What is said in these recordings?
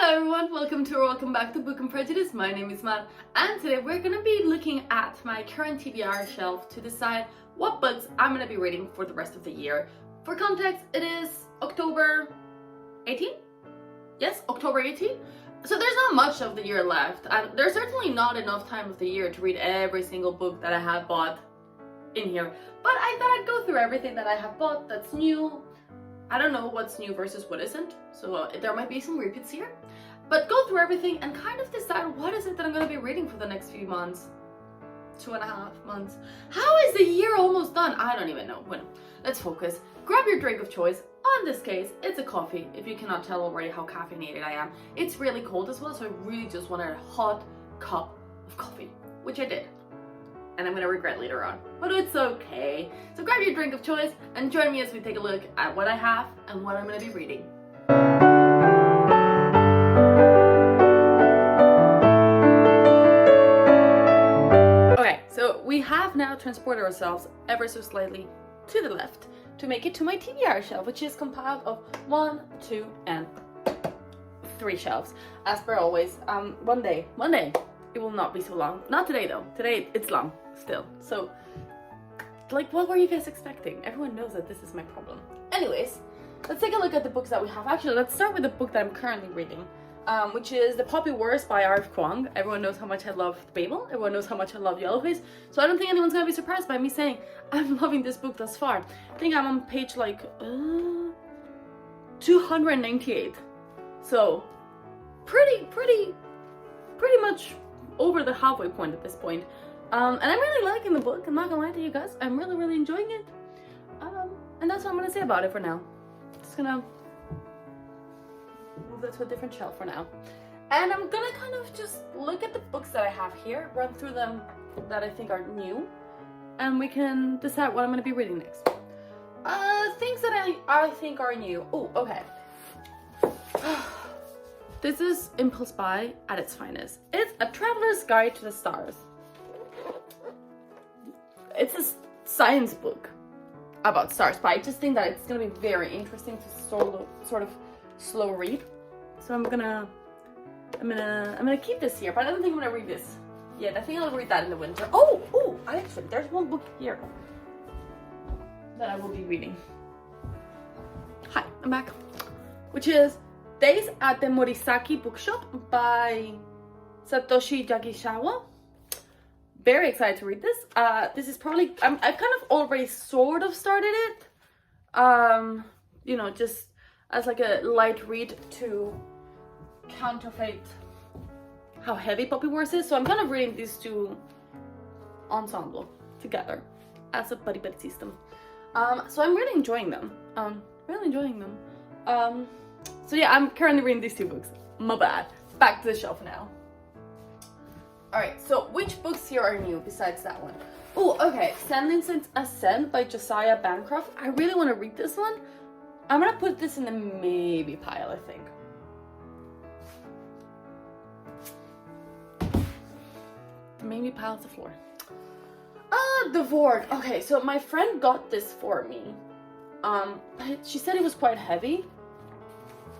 Hello everyone, welcome back to Book and Prejudice. My name is Matt, and today we're gonna be looking at my current TBR shelf to decide what books I'm gonna be reading for the rest of the year. For context, it is October 18th? Yes, October 18th. So there's not much of the year left, and there's certainly not enough time of the year to read every single book that I have bought in here. But I thought I'd go through everything that I have bought that's new. I don't know what's new versus what isn't, so there might be some repeats here. But go through everything and kind of decide what is it that I'm going to be reading for the next few months. 2.5 months. How is the year almost done? I don't even know. Well, let's focus. Grab your drink of choice. On this case, it's a coffee, if you cannot tell already how caffeinated I am. It's really cold as well, so I really just wanted a hot cup of coffee, which I did. And I'm gonna regret later on, but it's okay. So grab your drink of choice and join me as we take a look at what I have and what I'm gonna be reading. Okay, so we have now transported ourselves ever so slightly to the left to make it to my TBR shelf, which is compiled of 1, 2, and 3 shelves. As per always, one day, it will not be so long. Not today though. Today it's long still. So, like, what were you guys expecting? Everyone knows that this is my problem. Anyways, let's take a look at the books that we have. Actually, let's start with the book that I'm currently reading, which is The Poppy Wars by R.F. Kuang. Everyone knows how much I love Babel. Everyone knows how much I love Yellowface. So I don't think anyone's gonna be surprised by me saying I'm loving this book thus far. I think I'm on page like 298. So pretty much over the halfway point at this point. And I'm really liking the book. I'm not gonna lie to you guys. I'm really enjoying it. And that's what I'm gonna say about it for now. Just gonna move that to a different shelf for now. And I'm gonna kind of just look at the books that I have here, run through them that I think are new, and we can decide what I'm gonna be reading next. Things that I think are new. Oh, okay. This is Impulse Buy at its finest. It's a traveler's guide to the stars. It's a science book about stars, but I just think that it's gonna be very interesting to sort of slow read. So I'm gonna keep this here, but I don't think I'm gonna read this yet. I think I'll read that in the winter. Oh, actually, there's one book here that I will be reading. Hi, I'm back. Which is Days at the Morisaki Bookshop by Satoshi Yagishawa. Very excited to read this. This is probably, I've kind of already sort of started it. You know, just as like a light read to counterfeit how heavy Poppy Wars is. So I'm kind of reading these two ensemble together as a buddy system. So I'm really enjoying them. So yeah, I'm currently reading these two books. My bad. Back to the shelf now. Alright, so which books here are new besides that one? Oh, okay. Sandlin's Ascent by Josiah Bancroft. I really want to read this one. I'm gonna put this in the maybe pile, I think. The maybe pile's the floor. The Vord. Okay, so my friend got this for me. But she said it was quite heavy.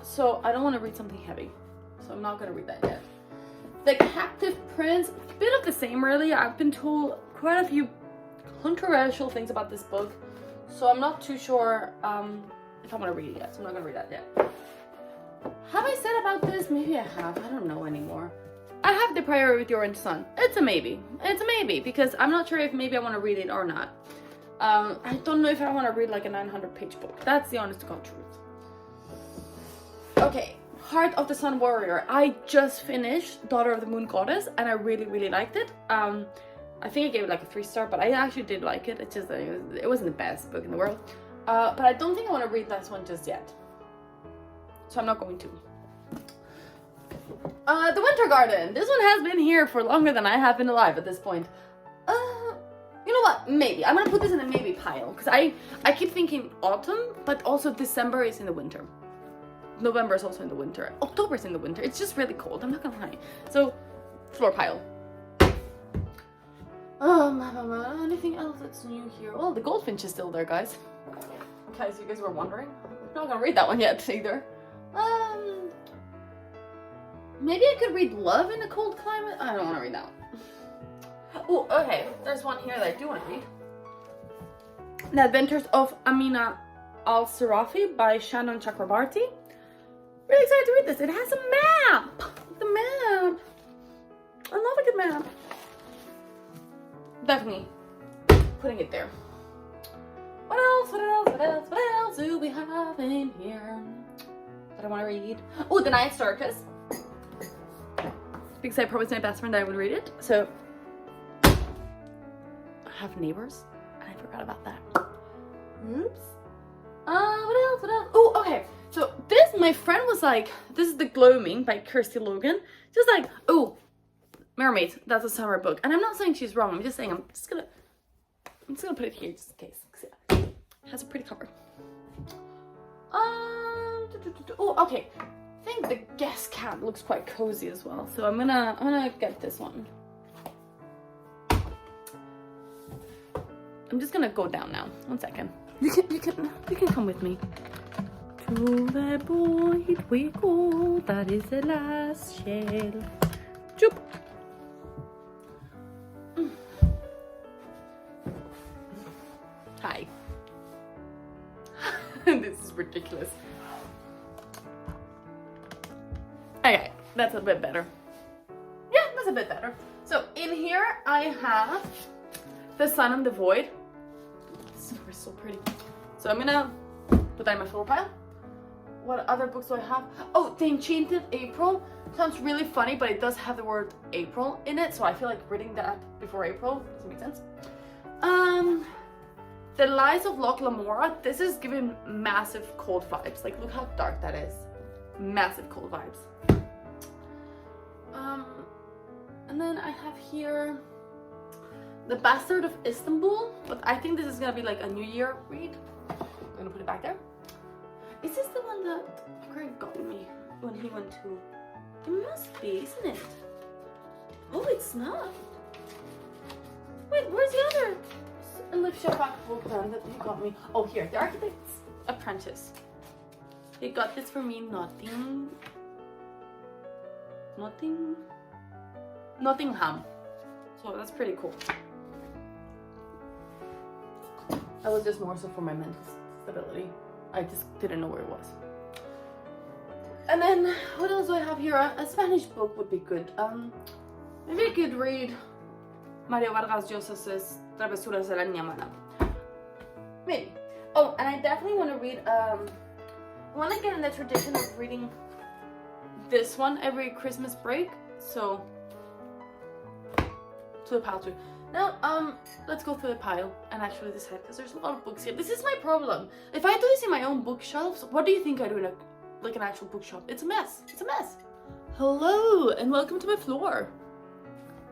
So I don't want to read something heavy. So I'm not gonna read that yet. The Captive Prince, a bit of the same really. I've been told quite a few controversial things about this book, so I'm not too sure if I'm gonna read it yet, so I'm not gonna read that yet. Have I said about this? Maybe I have. I don't know anymore. I have The Priority with Your Orange Son. It's a maybe. It's a maybe, because I'm not sure if maybe I want to read it or not. I don't know if I want to read like a 900-page book. That's the honest to God truth. Okay. Heart of the Sun Warrior. I just finished Daughter of the Moon Goddess, and I really liked it. I think I gave it like a 3-star, but I actually did like it. It's just it wasn't the best book in the world. But I don't think I want to read this one just yet, so I'm not going to. The Winter Garden. This one has been here for longer than I have been alive at this point. You know what? Maybe I'm gonna put this in the maybe pile, because I keep thinking autumn, but also December is in the winter. November is also in the winter. October is in the winter. It's just really cold. I'm not gonna lie. So, floor pile. Anything else that's new here? Oh, the Goldfinch is still there, guys. Okay, so you guys were wondering. I'm not gonna read that one yet either. Maybe I could read Love in a Cold Climate. I don't want to read that one. Oh, okay. There's one here that I do want to read. The Adventures of Amina Al-Sirafi by Shannon Chakrabarti. Really excited to read this. It has a map. The map. I love a good map. Definitely putting it there. What else? What else? What else? What else do we have in here that I want to read? Oh, The Night Circus. Because I promised my best friend I would read it. So I have Neighbors, and I forgot about that. Oops. What else? What else? Oh, okay. So this, my friend was like, this is The Gloaming by Kirsty Logan. Just like, oh, Mermaids, that's a summer book. And I'm not saying she's wrong. I'm just saying I'm just gonna put it here just in case. It has a pretty cover. Oh, okay. I think the guest cat looks quite cozy as well. So I'm gonna get this one. I'm just gonna go down now. 1 second. You can come with me. To the void we go, that is the last shell. Choop. Hi. This is ridiculous. Okay, that's a bit better. Yeah, that's a bit better. So in here I have The Sun and the Void. This is so pretty. So I'm gonna put that in my floor pile. What other books do I have? Oh, The Enchanted April. Sounds really funny, but it does have the word April in it, so I feel like reading that before April doesn't make sense. The Lies of Loch Lamora. This is giving massive cold vibes. Like, look how dark that is. Massive cold vibes. And then I have here The Bastard of Istanbul, but I think this is gonna be like a New Year read. I'm gonna put it back there. Is this the one that Greg got me when he went to? It must be, isn't it? Oh, it's not. Wait, where's the other Olivia back book then that he got me? Oh, here, The Architect's Apprentice. He got this for me, Nottingham. So that's pretty cool. That was just more so for my mental stability. I just didn't know where it was. And then, what else do I have here? A Spanish book would be good. Maybe I could read Mario Vargas Llosa's Travesuras de la Niña Mala. Maybe. Oh, and I definitely want to read, I want to get in the tradition of reading this one every Christmas break. So, to the pile too. Now, let's go through the pile and actually decide, because there's a lot of books here. This is my problem. If I do this in my own bookshelves, what do you think I do in an actual bookshop? It's a mess. It's a mess. Hello, and welcome to my floor.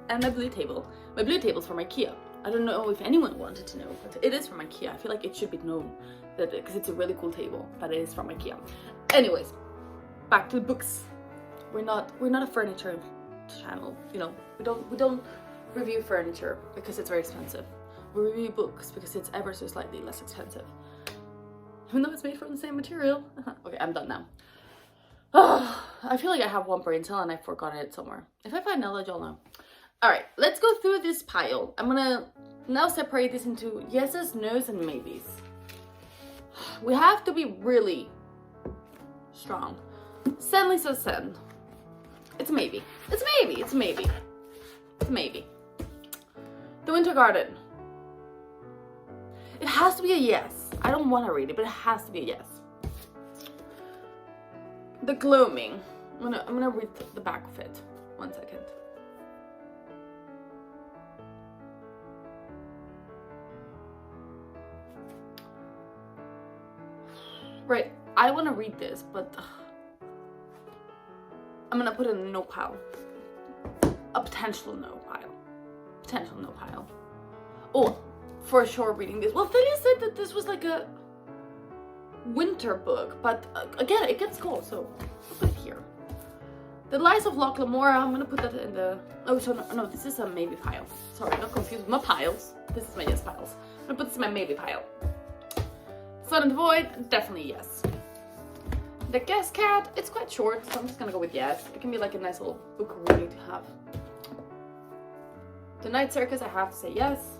And my blue table. My blue table's from IKEA. I don't know if anyone wanted to know, but it is from IKEA. I feel like it should be known that because it's a really cool table, that it is from IKEA. Anyways, back to the books. We're not a furniture channel. You know, we don't review furniture because it's very expensive. We review books because it's ever so slightly less expensive. Even though it's made from the same material. Okay, I'm done now. I feel like I have one brain cell and I've forgotten it somewhere. If I find knowledge, I'll know. Alright, let's go through this pile. I'm gonna now separate this into yeses, nos, and maybes. We have to be really strong. Sen says sen. It's a maybe. It's a maybe. It's a maybe. It's a maybe. The Winter Garden. It has to be a yes. I don't want to read it, but it has to be a yes. The Gloaming. I'm gonna read the back of it. 1 second. Right, I want to read this, but I'm gonna put it in a no pile. A potential no pile. Potential no pile. Oh, for sure reading this. Well, Philia said that this was like a winter book, but again, it gets cold, so I'll put it here. The Lies of Loch Lamora, I'm gonna put that in the... Oh, so no, this is a maybe pile. Sorry, not confused with my piles. This is my yes piles. I'm gonna put this in my maybe pile. Sun and the Void, definitely yes. The Guess Cat, it's quite short, so I'm just gonna go with yes. It can be like a nice little book really to have. The Night Circus, I have to say yes.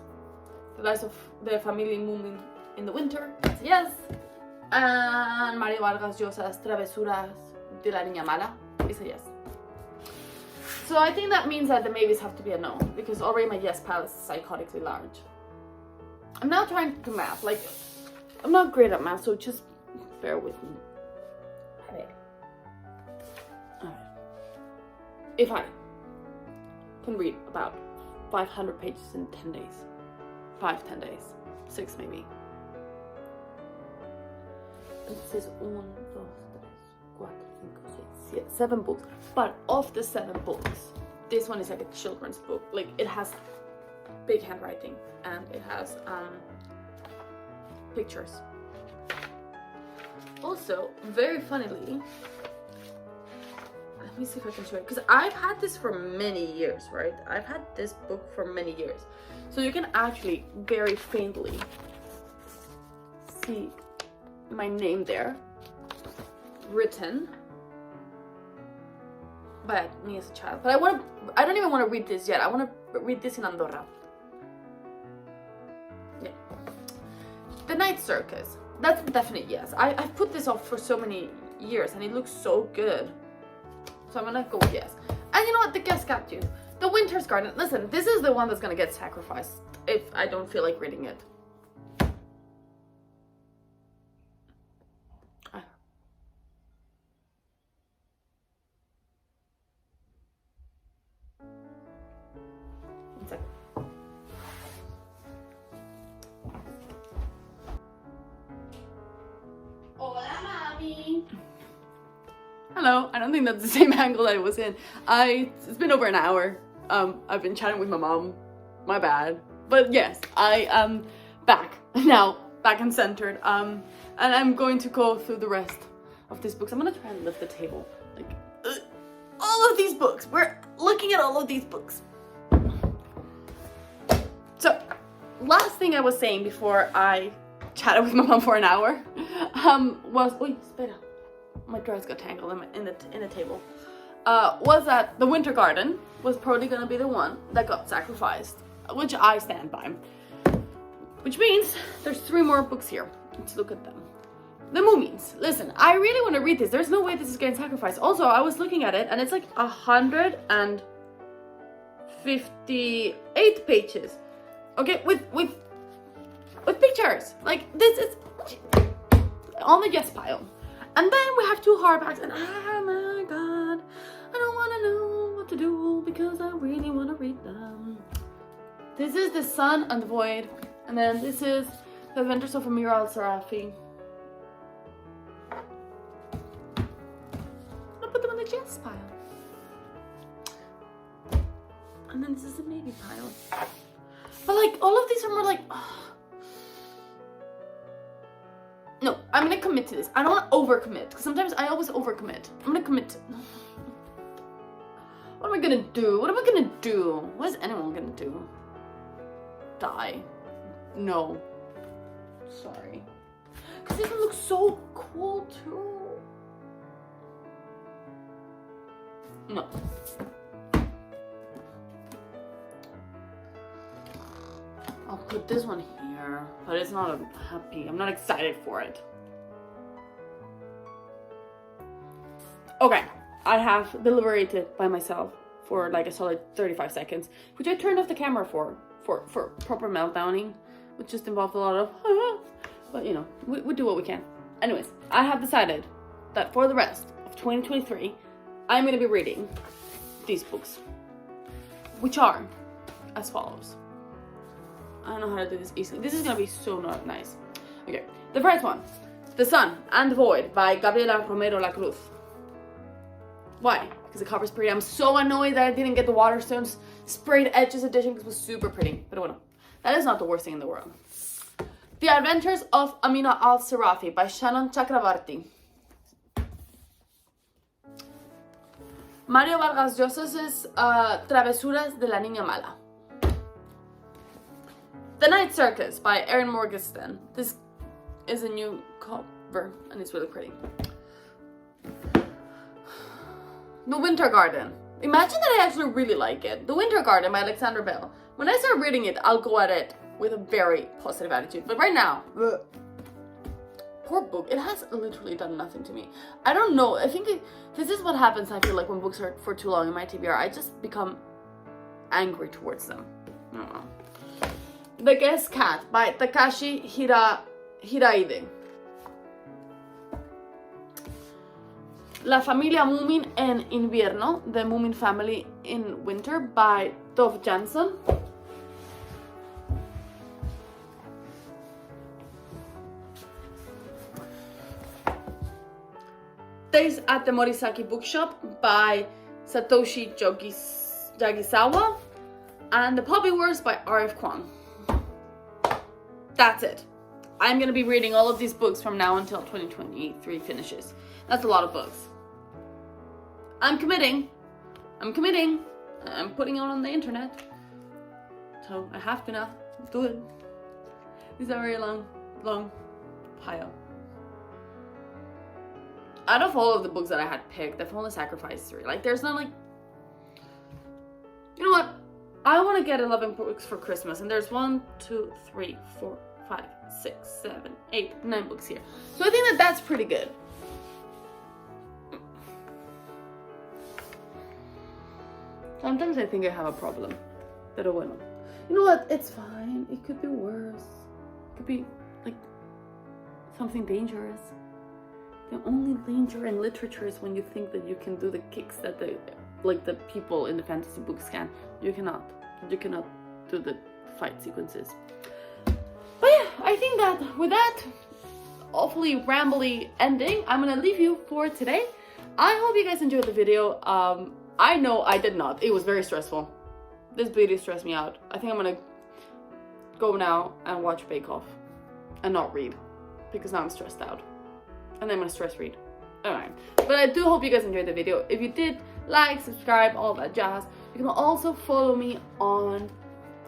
The Lives of the Family Moving in the Winter, that's a yes. And Mario Vargas Llosa's Travesuras de la Niña Mala is a yes. So I think that means that the maybes have to be a no, because already my yes pile is psychotically large. I'm now trying to do math, like, I'm not great at math, so just bear with me. Alright. If I can read about 500 pages in 10 days, 10 days, 6 maybe. It says 1, 2, 3, 4, 5, 6, 7 books. But of the 7 books, this one is like a children's book. Like, it has big handwriting and it has pictures. Also, very funnily, let me see if I can show it, because I've had this for many years, right? I've had this book for many years. So you can actually very faintly see my name there, written by me as a child. But I don't even want to read this yet. I want to read this in Andorra. Yeah. The Night Circus. That's a definite yes. I've put this off for so many years and it looks so good. So I'm gonna go with yes. And you know what? The Guess Cat too. The Winter's Garden. Listen, this is the one that's gonna get sacrificed if I don't feel like reading it. One second. Hola, mommy. Hello. I don't think that's the same angle I was in. It's been over an hour. I've been chatting with my mom. My bad. But yes, I am back now, back and centered. And I'm going to go through the rest of these books. I'm gonna try and lift the table. Like, all of these books. We're looking at all of these books. So, last thing I was saying before I chatted with my mom for an hour, was, uy, espera, my dress got tangled in the table, was that the Winter Garden was probably gonna be the one that got sacrificed, which I stand by. Which means there's 3 more books here. Let's look at them. The Moomins. Listen, I really want to read this. There's no way this is getting sacrificed. Also, I was looking at it and it's like 158 pages. Okay, with pictures. Like, this is on the yes pile. And then we have 2 hardbacks and oh my god, I don't want to know what to do because I really want to read them. This is The Sun and the Void, and then this is The Adventures of Amir al-Sarafi. I'll put them on the yes pile. And then this is the maybe pile. But like, all of these are more like, oh. No, I'm gonna commit to this. I don't want to overcommit, because sometimes I always overcommit. I'm gonna commit to... What am I gonna do? What am I gonna do? What is anyone gonna do? Die? No. Sorry. Because this one looks so cool too. No. I'll put this one here, but it's not happy. I'm not excited for it. Okay, I have deliberated by myself for like a solid 35 seconds, which I turned off the camera for proper meltdowning, which just involved a lot of, but you know, we do what we can. Anyways, I have decided that for the rest of 2023, I'm going to be reading these books, which are as follows. I don't know how to do this easily. This is gonna be so not nice. Okay, the first one, The Sun and the Void by Gabriela Romero La Cruz. Why? Because the cover's pretty. I'm so annoyed that I didn't get the Waterstones Sprayed Edges edition because it was super pretty. But well, that is not the worst thing in the world. The Adventures of Amina al-Sarafi by Shannon Chakravarti. Mario Vargas Llosa's Travesuras de la Niña Mala. The Night Circus by Erin Morgenstern. This is a new cover and it's really pretty. The Winter Garden. Imagine that I actually really like it. The Winter Garden by Alexandra Bell. When I start reading it, I'll go at it with a very positive attitude. But right now, poor book. It has literally done nothing to me. I don't know. I think this is what happens, I feel like, when books are for too long in my TBR. I just become angry towards them. I don't know. The Guest Cat by Takashi Hiraide. La familia Moomin en invierno, the Moomin family in winter by Tove Jansson. Days at the Morisaki Bookshop by Satoshi Jagisawa. And The Poppy Wars by R.F. Kuang. That's it. I'm gonna be reading all of these books from now until 2023 finishes. That's a lot of books. I'm committing. I'm putting it on the internet. So I have to now do it. It's a very long pile. Out of all of the books that I had picked, I've only sacrificed 3. Like, there's not like... You know what? I want to get 11 books for Christmas, and there's 1, 2, 3, 4, 5, 6, 7, 8, 9 books here. So I think that that's pretty good. Sometimes I think I have a problem. Pero bueno. You know what? It's fine. It could be worse. It could be, like, something dangerous. The only danger in literature is when you think that you can do the kicks that the people in the fantasy books can. You cannot. You cannot do the fight sequences. But yeah, I think that with that awfully rambly ending, I'm gonna leave you for today. I hope you guys enjoyed the video. I know I did not. It was very stressful. This video stressed me out. I think I'm gonna go now and watch Bake Off and not read, because now I'm stressed out. And then I'm gonna stress read. Alright. But I do hope you guys enjoyed the video. If you did, like, subscribe, all that jazz. You can also follow me on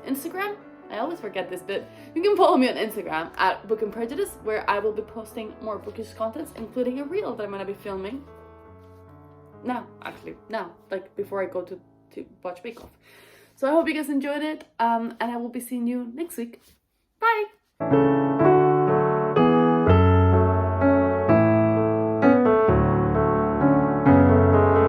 Instagram. I always forget this bit. You can follow me on Instagram at Book and Prejudice, where I will be posting more bookish contents, including a reel that I'm gonna be filming. Now, like before I go to watch Bake Off. So I hope you guys enjoyed it, and I will be seeing you next week. Bye!